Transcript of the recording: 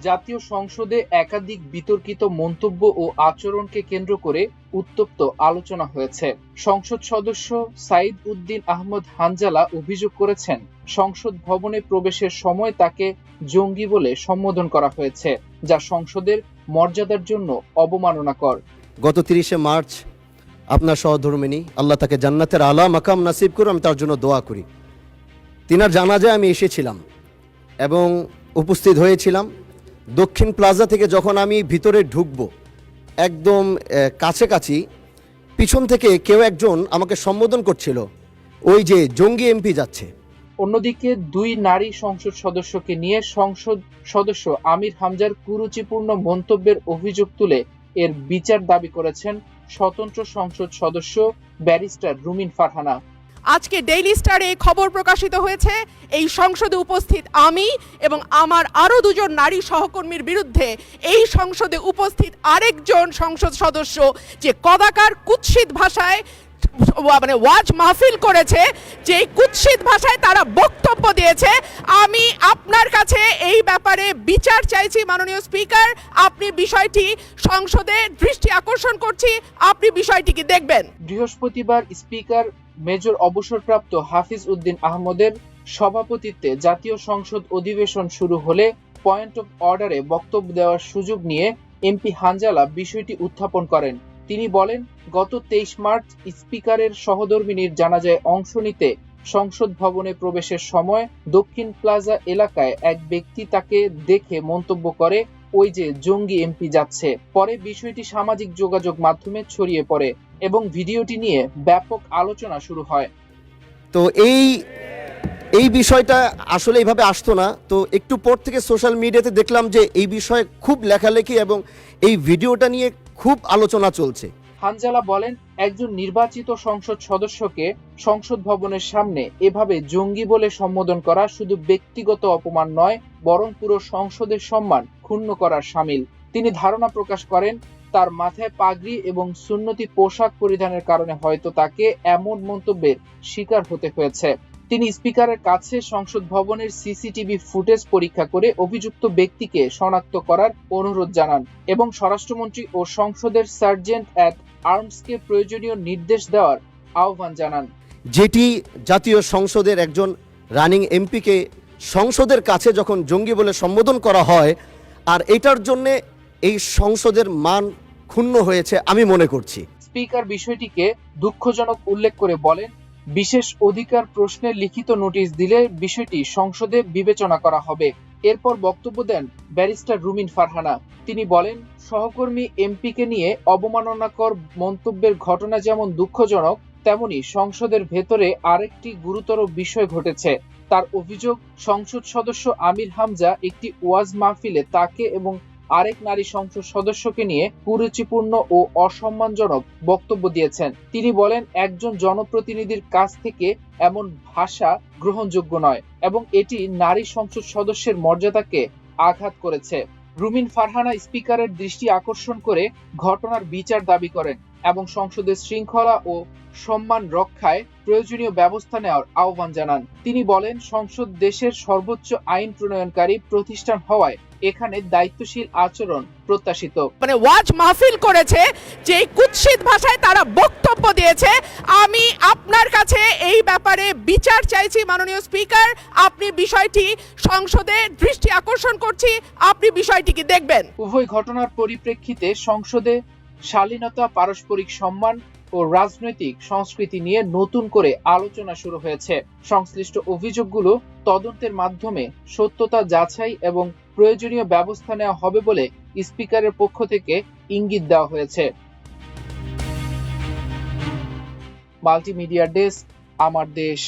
জাতীয় সংসদে একাধিক বিতর্কিত মন্তব্য ও আচরণকে কেন্দ্র করে উত্তপ্ত আলোচনা হয়েছে। সংসদ সদস্য সাইদ উদ্দিন আহমদ হানজালা অভিযোগ করেছেন, সংসদ ভবনে প্রবেশের সময় তাকে জঙ্গি বলে সম্বোধন করা হয়েছে, যা সংসদের মর্যাদার জন্য অবমাননাকর। গত 30শে মার্চ আপনার সহধর্মিনী, আল্লাহ তাকে জান্নাতের আলা মাকাম নাসিব করুন, আমি তার জন্য দোয়া করি। তিনার জানাজায় আমি এসেছিলাম এবং উপস্থিত হয়েছিলাম। দক্ষিণ প্লাজা থেকে যখন আমি ভিতরে ঢুকব, একদম কাছাকাছি পিছন থেকে কেউ একজন আমাকে সম্বোধন করছিল, ওই যে জঙ্গি এমপি যাচ্ছে। অন্যদিকে দুই নারী সংসদ সদস্যকে নিয়ে সংসদ সদস্য আমির হামজার কুরুচিপূর্ণ মন্তব্যের অভিযোগ তুলে এর বিচার দাবি করেছেন স্বতন্ত্র সংসদ সদস্য ব্যারিস্টার রুমিন ফারহানা। আজকে ডেইলি স্টারে খবর প্রকাশিত হয়েছে, এই সংসদে উপস্থিত আমি এবং আমার আরও দুজন নারী সহকর্মীর বিরুদ্ধে এই সংসদে উপস্থিত আরেকজন সংসদ সদস্য যে কদাকার কুৎসিত ভাষায় ওয়াজ মাহফিল করেছে, যে কুৎসিত ভাষায় তারা বক্তব্য দিয়েছে। আমি আপনার কাছে এই ব্যাপারে বিচার চাইছি মাননীয় স্পিকার। আপনি বিষয়টি সংসদে দৃষ্টি আকর্ষণ করছি, আপনি বিষয়টিকে দেখবেন। বৃহস্পতিবার স্পিকার মেজর অবসরপ্রাপ্ত হাফিজ উদ্দিন আহমদের সভাপতিত্বে জাতীয় সংসদ অধিবেশন শুরু হলে পয়েন্ট অফ অর্ডারে বক্তব্য দেওয়ার সুযোগ নিয়ে এমপি হানজালা বিষয়টি উত্থাপন করেন। তিনি বলেন, গত 23 মার্চ স্পিকারের সহধর্মিনীর জানাজায় অংশ নিতে সংসদ ভবনে প্রবেশের সময় দক্ষিণ প্লাজা এলাকায় এক ব্যক্তি তাকে দেখে মন্তব্য করে, ওই যে জঙ্গি এমপি যাচ্ছে। পরে বিষয়টি সামাজিক যোগাযোগ মাধ্যমে ছড়িয়ে পড়ে এবং ভিডিওটি নিয়ে ব্যাপক আলোচনা শুরু হয়। তো এই বিষয়টা আসলে এইভাবে আসতো না। তো একটু পর থেকে সোশ্যাল মিডিয়াতে দেখলাম যে এই বিষয়ে খুব লেখালেখি এবং এই ভিডিওটা নিয়ে খুব আলোচনা চলছে। হানজালা বলেন, একজন নির্বাচিত সংসদ সদস্যকে সংসদ ভবনের সামনে এভাবে জঙ্গি বলে সম্বোধন করা শুধু ব্যক্তিগত অপমান নয়, বরং পুরো সংসদের সম্মান ক্ষুণ্ণ করার শামিল। তিনি ধারণা প্রকাশ করেন, তার মাথায় পাগড়ি এবং সুন্নতি পোশাক পরিধানের কারণে হয়তো তাকে এমন মন্তব্যের শিকার হতে হয়েছে। তিনি স্পিকারের কাছে সংসদ ভবনের সিসিটিভি ফুটেজ পরীক্ষা করে অভিযুক্ত ব্যক্তিকে শনাক্ত করার অনুরোধ জানান এবং স্বরাষ্ট্রমন্ত্রী ও সংসদের সার্জেন্ট অ্যাট আর্মসকে প্রয়োজনীয় নির্দেশ দেওয়ার আহ্বান জানান। যেটি জাতীয় সংসদের একজন রানিং এমপিকে সংসদের কাছে যখন জঙ্গি বলে সম্বোধন করা হয়, আর এটার জন্য এই সংসদের মান ক্ষুণ্ণ হয়েছে আমি মনে করছি। স্পিকার বিষয়টিকে দুঃখজনক উল্লেখ করে বলেন, বিশেষ অধিকার প্রশ্নে লিখিত নোটিশ দিলে বিষয়টি সংসদে বিবেচনা করা হবে। এরপর বক্তব্য দেন ব্যারিস্টার রুমিন ফারহানা। তিনি বলেন, সহকর্মী এমপিকে নিয়ে অবমাননাকর মন্তব্যের ঘটনা যেমন দুঃখজনক, তেমনি সংসদের ভেতরে আরেকটি গুরুতর বিষয় ঘটেছে। তার অভিযোগ, সংসদ সদস্য আমির হামজা একটি ওয়াজ মাহফিলে তাকে এবং আরেক নারী সংসদ সদস্যকে নিয়ে কুরুচিপূর্ণ ও অসম্মানজনক বক্তব্য দিয়েছেন। তিনি বলেন, একজন জনপ্রতিনিধির কাছ থেকে এমন ভাষা গ্রহণযোগ্য নয় এবং এটি নারী সংসদ সদস্যের মর্যাদাকে আঘাত করেছে। রুমিন ফারহানা স্পিকারের দৃষ্টি আকর্ষণ করে ঘটনার বিচার দাবি করেন এবং সংসদের শৃঙ্খলা ও সম্মান রক্ষায় প্রয়োজনীয় ব্যবস্থা নেওয়ার আহ্বান জানান। তিনি বলেন, সংসদ দেশের সর্বোচ্চ আইন প্রণয়নকারী প্রতিষ্ঠান হওয়ায় এখানে দায়িত্বশীল আচরণ প্রত্যাশিত। ওয়াজ মাহফিল করেছে, যে কুৎসিত ভাষায় তারা বক্তব্য দিয়েছে। আমি আপনার কাছে এই ব্যাপারে বিচার চাইছি মাননীয় স্পিকার। আপনি বিষয়টি সংসদে দৃষ্টি আকর্ষণ করছি, আপনি বিষয়টিকে দেখবেন। উভয় ঘটনার পরিপ্রেক্ষিতে সংসদে শালীনতা, পারস্পরিক সম্মান ও রাজনৈতিক সংস্কৃতি নিয়ে নতুন করে আলোচনা শুরু হয়েছে। সংশ্লিষ্ট অভিযোগগুলো তদন্তের মাধ্যমে সত্যতা যাচাই এবং প্রয়োজনীয় ব্যবস্থা নেওয়া হবে বলে স্পিকারের পক্ষ থেকে ইঙ্গিত দেওয়া হয়েছে। মাল্টিমিডিয়া ডেস্ক, আমার দেশ।